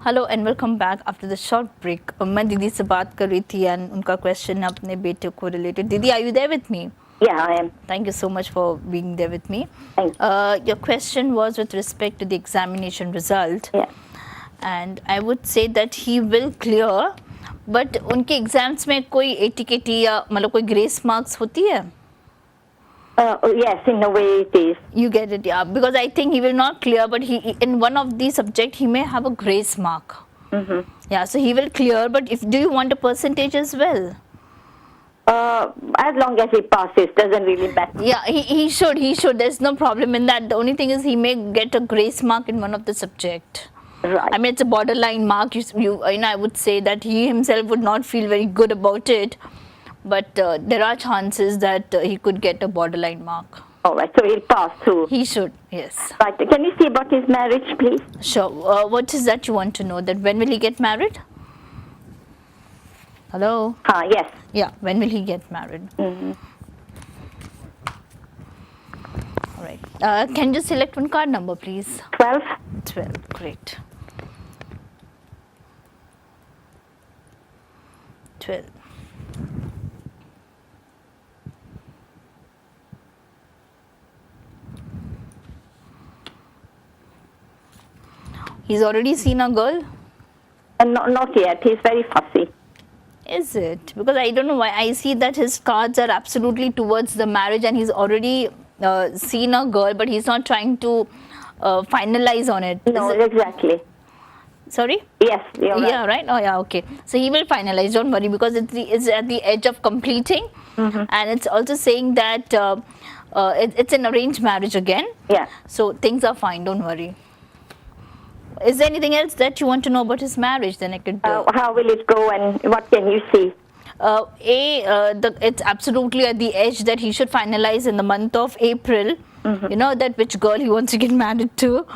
Hello and welcome back after the short break. मैं दीदी से बात कर रही थी एंड उनका क्वेश्चन है अपने बेटे को रिलेटेड। दीदी, are you there with me? Yeah, I am. Thank you so much for being there with me. Thank you. Your question was with respect to the examination result. Yeah. And I would say that he will clear, but उनके exams में कोई ATKT या मतलब कोई grace marks होती है? Yes, in a way it is. You get it, yeah. Because I think he will not clear, but he in one of the subject he may have a grace mark. Mm-hmm. Yeah, so he will clear. But if do you want a percentage as well? As long as he passes, doesn't really matter. Yeah, he should. He should. There's no problem in that. The only thing is he may get a grace mark in one of the subject. Right. I mean, it's a borderline mark. You know, I would say that he himself would not feel very good about it. But there are chances that he could get a borderline mark. All right, so he'll pass through. He should, yes. Right. Can you see about his marriage, please? Sure. What is that you want to know? That when will he get married? Hello? Yes. Yeah, when will he get married? Mm-hmm. All right. Can you select one card number, please? 12. 12. Great. 12. He's already seen a girl? Not yet. He's very fussy. Is it? Because I don't know why I see that his cards are absolutely towards the marriage and he's already seen a girl, but he's not trying to finalize on it. No, exactly. Sorry? Yes, you're right. Yeah, right? Oh, yeah, okay. So he will finalize, don't worry, because it's at the edge of completing. Mm-hmm. And it's also saying that it's an arranged marriage again. Yeah. So things are fine, don't worry. Is there anything else that you want to know about his marriage? Then I could. How will it go and what can you see? It's absolutely at the edge that he should finalize in the month of April. Mm-hmm. You know, that which girl he wants to get married to.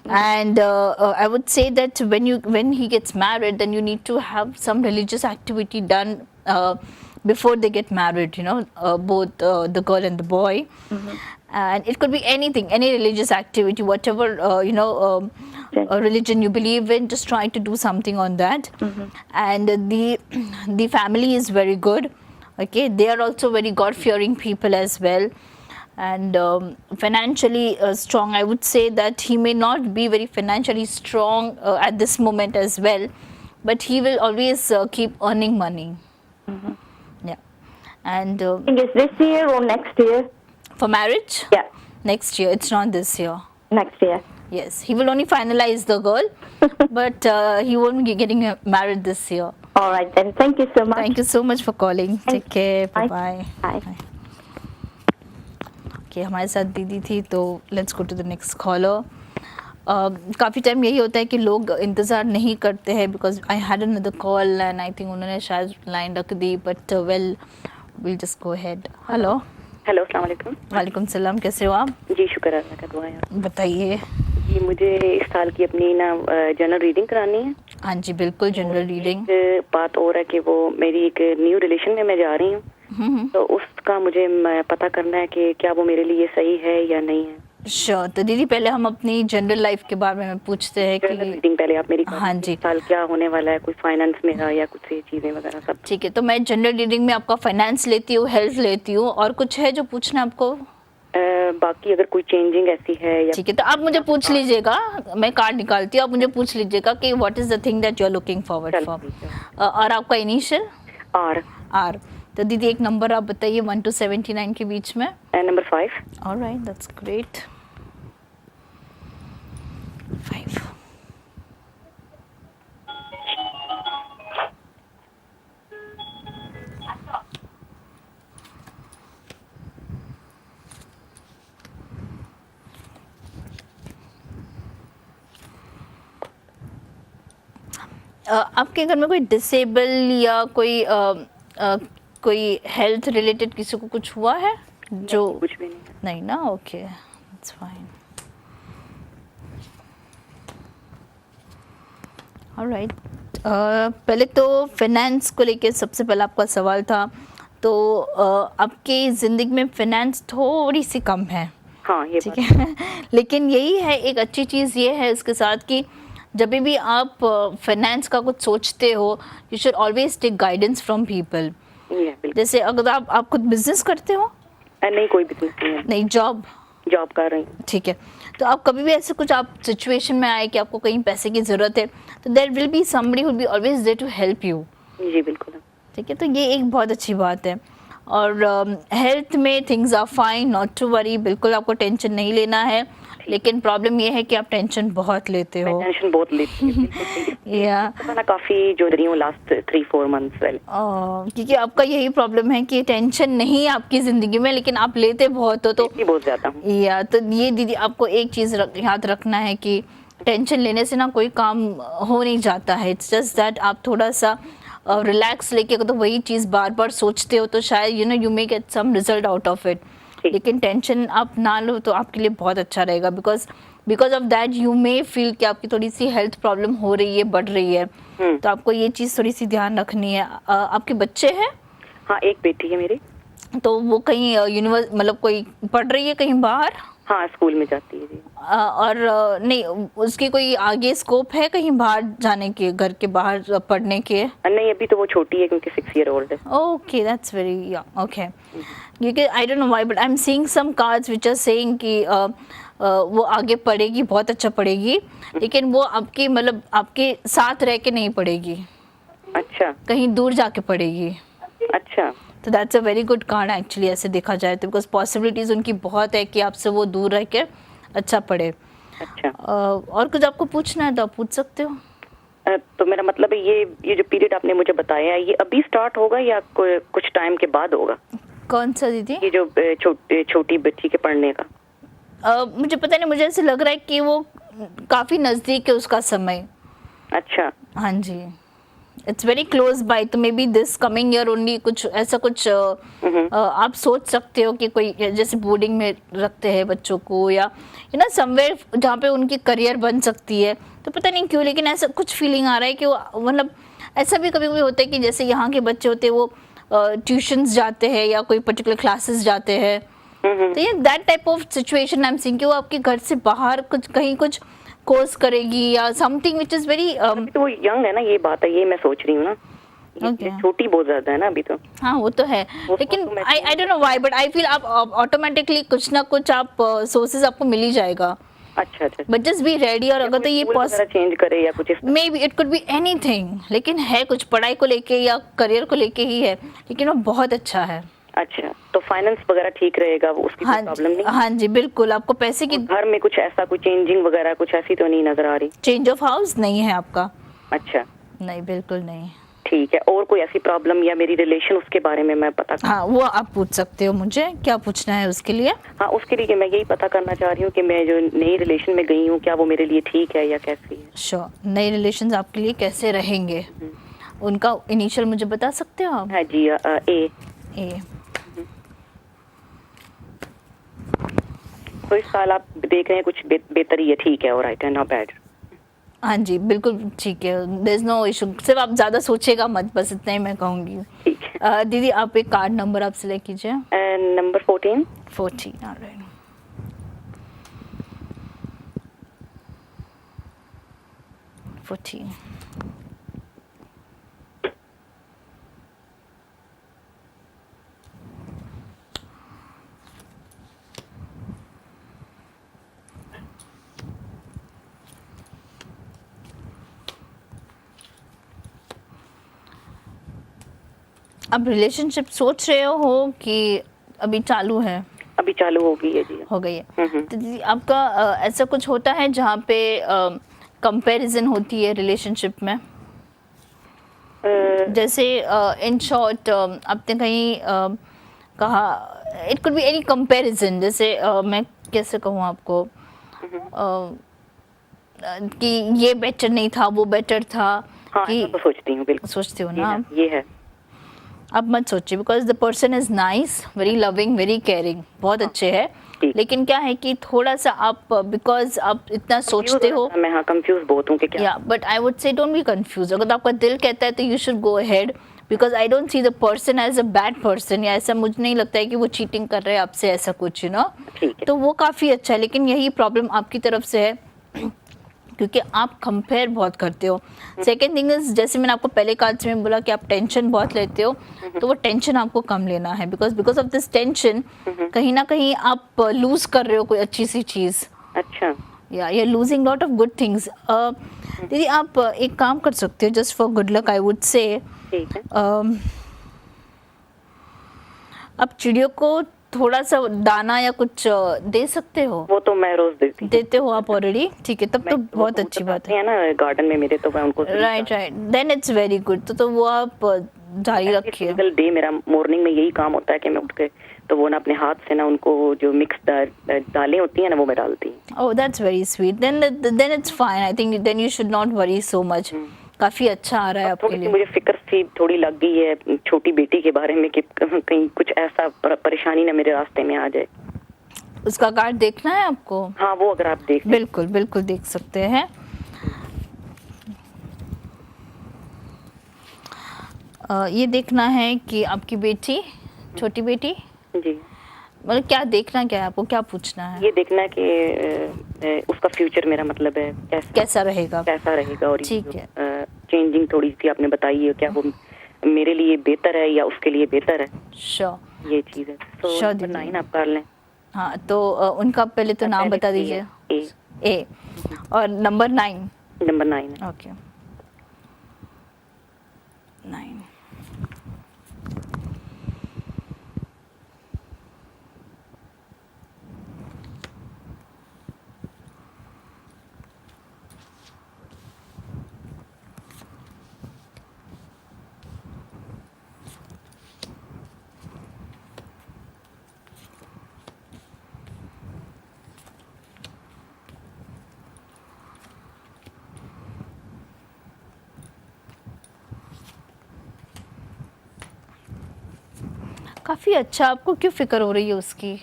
And I would say that when he gets married, then you need to have some religious activity done before they get married. You know, both the girl and the boy. Mm-hmm. And it could be anything, any religious activity, whatever religion you believe in. Just try to do something on that. Mm-hmm. And the family is very good. Okay, they are also very God-fearing people as well. And financially strong. I would say that he may not be very financially strong at this moment as well, but he will always keep earning money. Mm-hmm. Yeah. And Is this year or next year? for marriage? Yeah, Next year. It's not this year. next year. Yes, he will only finalize the girl, but he won't be getting married this year. All right then. Thank you so much. Thank you so much for calling. Take care. Bye. Bye-bye. Bye. Okay, हमारे साथ दीदी थी, तो let's go to the next caller. काफ़ी time यही होता है कि लोग इंतज़ार नहीं करते हैं, because I had another call and I think उन्होंने शायद लाइन रख दी, but well will just go ahead. Hello. Hello, अस्सलाम वालेकुम. वालेकुम सलाम. कैसे हो आप? जी शुक्र अल्लाह का, दुआ है. बताइए. जी, मुझे इस साल की अपनी ना जनरल रीडिंग करानी है. हाँ जी, बिल्कुल जनरल रीडिंग. एक बात और है कि वो मेरी एक न्यू रिलेशन में मैं जा रही हूँ, तो उसका मुझे पता करना है कि क्या वो मेरे लिए सही है या नहीं है. श्योर. तो दीदी, पहले हम अपनी जनरल लाइफ के बारे में पूछते हैं कि जनरल रीडिंग पहले आप मेरी. हाँ जी. इस साल क्या होने वाला है, कोई फाइनेंस मेरा या कुछ ये चीज़ें वगैरह सब. ठीक है, तो मैं जनरल रीडिंग में आपका फाइनेंस लेती हूँ, हेल्थ लेती हूँ, और कुछ है जो पूछना है आपको? बाकी अगर कोई चेंजिंग ऐसी है या. ठीक है, तो आप मुझे पूछ लीजिएगा. मैं कार्ड निकालती हूँ, आप मुझे पूछ लीजिएगा कि what is the thing that you are looking forward for. और आपका इनिशियल? आर. तो दीदी एक नंबर आप बताइए 1 to 79 के बीच में. नंबर 5. Alright, that's great. 5. आपके घर में कोई डिसेबल या कोई हेल्थ रिलेटेड किसी को कुछ हुआ है? जो कुछ भी नहीं. नहीं ना. Okay, that's fine. ऑलराइट. पहले तो फाइनेंस को लेके सबसे पहला आपका सवाल था, तो आपकी ज़िंदगी में फाइनेंस थोड़ी सी कम है. हाँ, ये ठीक है. लेकिन यही है, एक अच्छी चीज़ ये है इसके साथ कि जब भी आप फाइनेंस का कुछ सोचते हो, you should always take guidance from people. जैसे अगर आप खुद बिजनेस करते हो? नहीं, कोई बिजनेस नहीं है। नहीं, जॉब कर रही हूँ। ठीक है। तो आप कभी भी ऐसे कुछ आप सिचुएशन में आए कि आपको कहीं पैसे की ज़रूरत है, तो there will be somebody who will be always there to help you. जी बिल्कुल। ठीक है, तो ये एक बहुत अच्छी बात है। और हेल्थ में things are fine, not to worry, बिल्कुल आपको टेंशन नहीं लेना है। लेकिन प्रॉब्लम ये है कि आप टेंशन बहुत लेते हो। टेंशन बहुत लेती हूँ। या मैं काफ़ी जो रही हूँ लास्ट 3-4 मंथ्स पहले। क्योंकि आपका यही प्रॉब्लम है कि टेंशन नहीं है आपकी ज़िंदगी में, लेकिन आप लेते बहुत हो। तो बहुत ज़्यादा हूँ। या तो ये दीदी आपको एक चीज़ याद रखना है कि टेंशन लेने से ना कोई काम हो नहीं जाता है। इट्स जस्ट दैट आप थोड़ा सा रिलैक्स लेके अगर तो वही चीज़ बार बार सोचते हो तो शायद you may get some result out of it. लेकिन टेंशन आप ना लो तो आपके लिए बहुत अच्छा रहेगा, because of that you may feel कि आपकी थोड़ी सी हेल्थ प्रॉब्लम हो रही है, बढ़ रही है। तो आपको ये चीज़ थोड़ी सी ध्यान रखनी है। आपके बच्चे हैं? हाँ, एक बेटी है मेरी। तो वो कहीं मतलब कोई पढ़ रही है कहीं बाहर? हाँ, स्कूल में जाती है जी। और नहीं, उसकी कोई आगे स्कोप है कहीं बाहर जाने के, घर के बाहर पढ़ने के? नहीं, अभी तो वो छोटी है क्योंकि 6 ईयर ओल्ड है। Okay, that's very okay. क्योंकि I don't know why but I am seeing some cards which are saying कि वो आगे पढ़ेगी, बहुत अच्छा पढ़ेगी, लेकिन वो आपकी मतलब आपके साथ रह के नहीं पढ़ेगी। अच्छा। कहीं दूर जाके पढ़ेगी। अच्छा। तो that's a very good card actually, ऐसे देखा जाए तो, बिकॉज पॉसिबिलिटीज उनकी बहुत है कि आपसे वो दूर रह के अच्छा पढ़े। अच्छा। और कुछ आपको पूछना है तो आप पूछ सकते हो। तो मेरा मतलब है ये जो पीरियड आपने मुझे बताया है, ये अभी स्टार्ट होगा या कुछ टाइम के बाद होगा? कौन सा दीदी? ये जो छोटी बच्ची के पढ़ने का। मुझे पता नहीं, मुझे ऐसे लग रहा है कि वो काफी नजदीक है उसका समय। अच्छा। हाँ जी, इट्स वेरी क्लोज बाय। तो may be this coming year only कुछ ऐसा कुछ आप सोच सकते हो कि कोई जैसे बोर्डिंग में रखते हैं बच्चों को, या यू नो समवेयर जहाँ पे उनकी करियर बन सकती है। तो पता नहीं क्यों, लेकिन ऐसा कुछ फीलिंग आ रहा है कि वो मतलब ऐसा भी कभी कभी होता है कि जैसे यहाँ के बच्चे होते हैं वो ट्यूशंस जाते हैं या कोई पर्टिकुलर क्लासेस जाते हैं। तो ये that type of situation I am seeing कि वो आपके घर से बाहर कहीं कुछ कोर्स करेगी या समथिंग व्हिच इज वेरी। तो वो यंग है ना, ये बात है, ये मैं सोच रही हूँ ना। छोटी बहुत ज्यादा है ना अभी तो। हाँ, वो तो है, लेकिन आई don't know why but I feel आप ऑटोमेटिकली कुछ ना कुछ आप सोर्सेज आपको मिल ही जाएगा। अच्छा। But just be ready. और अगर तो ये चेंज करे या कुछ, may be it could be anything, लेकिन है कुछ पढ़ाई को लेके या करियर को लेके ही है, लेकिन वो बहुत अच्छा है। अच्छा, तो फाइनेंस वगैरह ठीक रहेगा, वो उसकी कोई प्रॉब्लम नहीं? हाँ जी बिल्कुल। आपको पैसे की घर में कुछ ऐसा कोई चेंजिंग वगैरह कुछ ऐसी तो नहीं नजर आ रही? चेंज ऑफ हाउस नहीं है आपका? अच्छा, नहीं, बिल्कुल नहीं। ठीक है। और कोई ऐसी प्रॉब्लम या मेरी रिलेशन, उसके बारे में मैं पता हाँ, वो आप पूछ सकते हो मुझे, क्या पूछना है उसके लिए? हाँ, उसके लिए मैं यही पता करना चाह रही हूँ कि मैं जो नई रिलेशन में गई हूँ, क्या वो मेरे लिए ठीक है या कैसी है? श्योर। नए रिलेशंस आपके लिए कैसे रहेंगे, उनका इनिशियल मुझे बता सकते हो आप? हाँ जी, ए। तो इस साल आप देख रहे हैं कुछ बेहतर ही है, ठीक है, ऑलराइट है, नॉट बैड। हाँ जी बिल्कुल ठीक है, देयर इज नो इशू। सिर्फ आप ज्यादा सोचिएगा मत, बस इतना ही मैं कहूँगी। ठीक है। दीदी आप एक कार्ड नंबर आप सिलेक्ट कीजिए। नंबर 14। ऑलराइट। अब रिलेशनशिप सोच रहे हो कि अभी चालू है? अभी चालू हो गई है जी। हो गई है। तो दीदी आपका ऐसा कुछ होता है जहाँ पे कंपैरिजन होती है रिलेशनशिप में? जैसे इन शॉर्ट आपने कहीं कहा, it could be any comparison, जैसे मैं कैसे कहूँ आपको कि ये बेटर नहीं था, वो बेटर था। हाँ, कि तो सोचती हूँ, बिल्कुल सोचती हूँ ना? ये है। आप मत सोचिए, because the person is nice, very loving, very caring, बहुत अच्छे हैं, लेकिन क्या है कि थोड़ा सा आप बिकॉज आप इतना सोचते हो। मैं हाँ कंफ्यूज बहुत हूँ कि क्या। But I would say don't be confuse. अगर आपका दिल कहता है तो you should go ahead, because I don't see the person as a bad person, या ऐसा मुझे नहीं लगता है कि वो चीटिंग कर रहे हैं आपसे, ऐसा कुछ, यू नो। तो वो काफ़ी अच्छा है, लेकिन यही प्रॉब्लम आपकी तरफ से है क्योंकि आप कंपेयर बहुत करते हो। सेकेंड थिंग इज, जैसे मैंने आपको पहले कार्ड्स में बोला कि आप टेंशन बहुत लेते हो, तो वो टेंशन आपको कम लेना है, बिकॉज ऑफ दिस टेंशन कहीं ना कहीं आप लूज कर रहे हो कोई अच्छी सी चीज़। अच्छा। या you are losing lot of good things. दीदी आप एक काम कर सकते हो, just for good luck I would say, ठीक है। आप चिड़ियों को थोड़ा सा दाना या कुछ दे सकते हो। वो तो मैं रोज देती हूँ। देते हो आप ऑलरेडी, ठीक है, तब तो बहुत अच्छी बात है ना गार्डन में मेरे, तो मैं उनको right, then it's very good. तो वो आप जारी रखिए। सिंगल डे मेरा मॉर्निंग में यही काम होता है कि मैं उठ के तो वो ना अपने हाथ से ना उनको जो मिक्स दालें होती हैं ना वो मैं डालती हूँ। Oh that's very sweet, then it's fine. I think then you should not worry so much. काफी अच्छा आ रहा है आपके लिए। मुझे फिक्र सी थोड़ी लग गई है छोटी बेटी के बारे में कि कहीं कुछ ऐसा परेशानी ना मेरे रास्ते में आ जाए। उसका कार्ड देखना है आपको? हाँ, वो अगर आप देख बिल्कुल बिल्कुल देख सकते हैं। ये देखना है कि आपकी बेटी, छोटी बेटी जी, मतलब क्या देखना, क्या है आपको, क्या पूछना है? ये देखना है कि उसका फ्यूचर, मेरा मतलब है कैसा रहेगा और ठीक है। चेंजिंग थोड़ी सी आपने बताई है, क्या वो मेरे लिए बेहतर है या उसके लिए बेहतर है? श्योर, ये चीज है। तो श्योर नंबर 9 आप कर लें। हाँ, तो उनका पहले तो नाम बता दीजिए। ए और नंबर 9 है। ओके, 9। काफी अच्छा। आपको क्यों फिक्र हो रही है उसकी?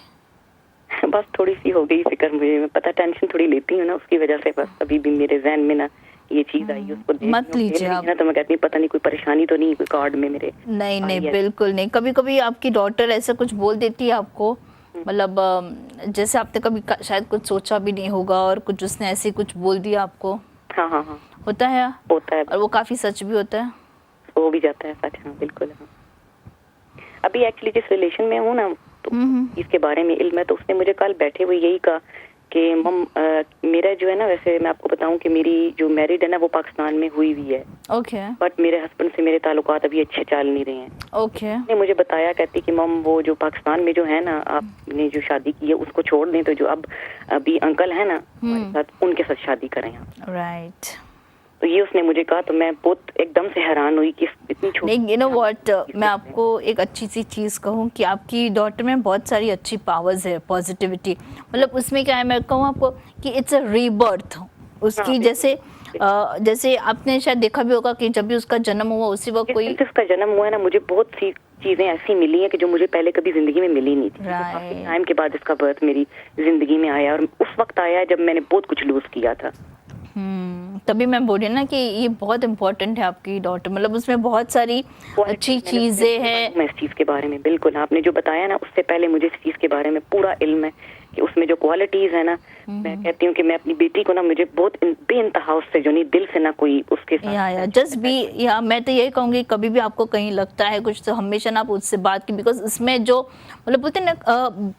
बस थोड़ी सी हो गई फिक्र मुझे, मैं पता टेंशन थोड़ी लेती हूँ ना उसकी वजह से, बस अभी भी मेरे ज़हन में ना ये चीज आई, उसको मत लीजिए आप ना, तो मैं कहती हूँ पता नहीं कोई परेशानी तो नहीं कोई कार्ड में मेरे। नहीं बिल्कुल नहीं। कभी कभी आपकी डॉटर ऐसा कुछ बोल देती है आपको, मतलब जैसे आपने कभी शायद कुछ सोचा भी नहीं होगा और कुछ उसने ऐसे कुछ बोल दिया आपको। हाँ, होता है और वो काफी सच भी होता है, हो भी जाता है सच। हाँ बिल्कुल। हाँ, अभी एक्चुअली जिस रिलेशन में हूँ ना, तो इसके बारे में इल्म है, तो उसने मुझे कल बैठे हुए यही कहा कि मम मेरा जो है ना, वैसे मैं आपको बताऊं कि मेरी जो मैरिड है ना वो पाकिस्तान में हुई हुई है। ओके। बट मेरे हस्बैंड से मेरे ताल्लुकात अभी अच्छे चल नहीं रहे हैं। ओके। ने मुझे बताया, कहती कि मम वो जो पाकिस्तान में जो है ना आपने जो शादी की है उसको छोड़ दें, तो जो अब अभी अंकल है ना हमारे साथ, उनके साथ शादी करें आप। राइट। तो ये उसने मुझे कहा, तो मैं बहुत एकदम से हैरान हुई कि इतनी छोटी। नहीं, यू नो व्हाट, मैं आपको एक अच्छी सी चीज़ कहूँ कि आपकी डॉटर में बहुत सारी अच्छी पावर्स है, पॉजिटिविटी। मतलब उसमें क्या है, मैं कहूँ आपको कि इट्स अ रीबर्थ उसकी। हाँ, जैसे आपने शायद देखा भी होगा कि जब भी उसका जन्म हुआ उसी वक्त कोई उसका जन्म हुआ है ना, मुझे बहुत सी चीजें ऐसी मिली हैं कि जो मुझे पहले कभी जिंदगी में मिली नहीं थी। टाइम के बाद इसका बर्थ मेरी जिंदगी में आया, और उस वक्त आया जब मैंने बहुत कुछ लूज किया था। तभी मैं बोली ना कि ये बहुत इम्पोर्टेंट है आपकी डॉटर, मतलब उसमें बहुत सारी अच्छी चीजें हैं। मैं इस चीज के बारे में बिल्कुल, आपने जो बताया ना उससे पहले मुझे इस चीज के बारे में पूरा इल्म है कि उसमें जो क्वालिटीज है ना, मैं कहती हूँ कि मैं अपनी बेटी को ना, मुझे बहुत बेइंतहा उससे जो नहीं दिल से ना कोई उसके साथ जस्ट बी, या मैं तो यही कहूँगी कभी भी आपको कहीं लगता है कुछ, तो हमेशा ना आप उससे बात की, बिकॉज इसमें जो मतलब बोलते हैं ना,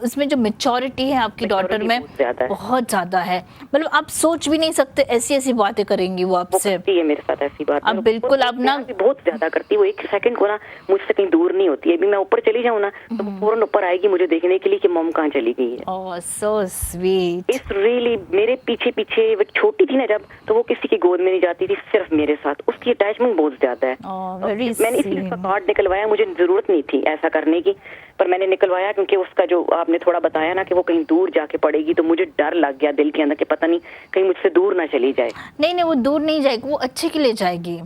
इसमें जो मैच्योरिटी है आपकी डॉटर में बहुत ज्यादा है। मतलब आप सोच भी नहीं सकते ऐसी ऐसी बातें करेंगी वो आपसे। है मेरे साथ ऐसी बात अब बिल्कुल आप ना बहुत ज्यादा करती है वो, एक सेकंड को ना मुझसे कहीं दूर नहीं होती है। अभी मैं ऊपर चली जाऊँ ना तो फौरन ऊपर आएगी मुझे देखने के लिए कि मम कहाँ चली गई है। ओह सो स्वीट। इट्स रियली मेरे पीछे पीछे, वो छोटी थी ना जब, तो वो किसी की गोद में नहीं जाती थी, सिर्फ मेरे साथ। उसकी अटैचमेंट बहुत ज्यादा है। मैंने इसलिए उसका कार्ड निकलवाया, मुझे जरूरत नहीं थी ऐसा करने की, पर मैंने निकलवाया क्योंकि उसका जो आपने थोड़ा बताया ना कि वो कहीं दूर जाके पड़ेगी, तो मुझे डर लग गया दिल के अंदर कि पता नहीं कहीं मुझसे दूर ना चली जाए। नहीं, वो दूर नहीं जाएगी, वो अच्छे के लिए जाएगी।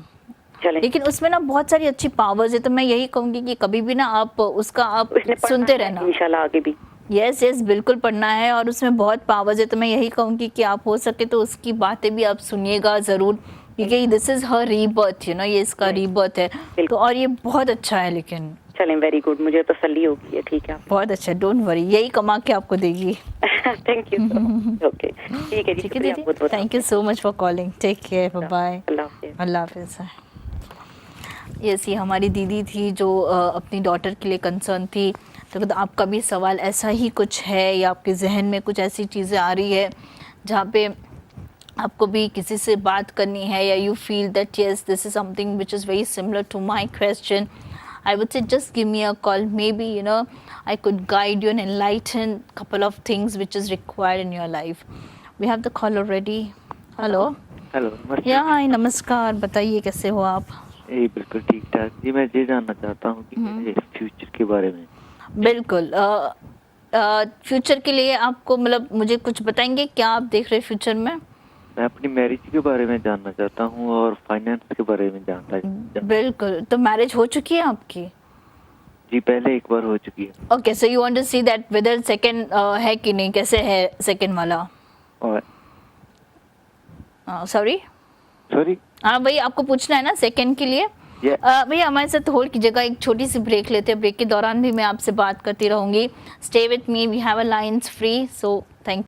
चले। लेकिन उसमें ना बहुत सारी अच्छी पावर्स है, तो मैं यही कहूंगी कि कभी भी ना आप उसका आप सुनते रहना इंशाल्लाह आगे भी। यस बिल्कुल पढ़ना है, और उसमें बहुत पावर्स है, तो मैं यही कहूंगी कि आप हो सके तो उसकी बातें भी आप सुनिएगा जरूर, क्योंकि this is her rebirth, you know, ये इसका रीबर्थ है तो, और ये बहुत अच्छा है। लेकिन चलें, वेरी गुड, मुझे तसल्ली होगी है। ठीक है, बहुत अच्छा, डोंट वरी, यही कमा के आपको देगी। Thank you. ओके, ठीक है जी, ठीक है शुक्रिया दीदी, बहुत-बहुत thank you so much for calling, take care, bye bye, अल्लाह हाफ़िज़। अल्लाह हाफिज़। यस, ये हमारी दीदी थी जो अपनी डॉटर के लिए कंसर्न थी। तो अगर आपका भी सवाल ऐसा ही कुछ है या आपके जहन में कुछ ऐसी चीज़ें आ रही है जहाँ पे आपको भी किसी से बात करनी है, या you feel that yes this is something which is very similar to my question, I would say just give me a call. Maybe, you know, I could guide you and enlighten couple of things which is required in your life. We have the call already. Hello. Hello, नमस्ते। या हाय, नमस्कार, बताइए कैसे हो आप? जी बिल्कुल ठीक ठाक जी। मैं ये जानना चाहता हूँ कि मेरे फ्यूचर के बारे में। बिल्कुल, फ्यूचर के लिए आपको मतलब मुझे कुछ बताएंगे क्या आप देख रहे हैं फ्यूचर में? मैं अपनी मैरिज के बारे में जानना चाहता हूँ और फाइनेंस के बारे में जानता। बिल्कुल, तो मैरिज हो चुकी है आपकी? जी पहले एक बार हो चुकी है। Okay, so you want to see that whether second है कि नहीं, कैसे है सेकंड वाला? और सॉरी हाँ भाई, आपको पूछना है ना सेकंड के लिए। भैया हमारे साथ होल्ड की जगह एक छोटी सी ब्रेक लेते हैं। ब्रेक के दौरान भी मैं आपसे बात करती रहूंगी। Stay with me, we have a lines free, so thank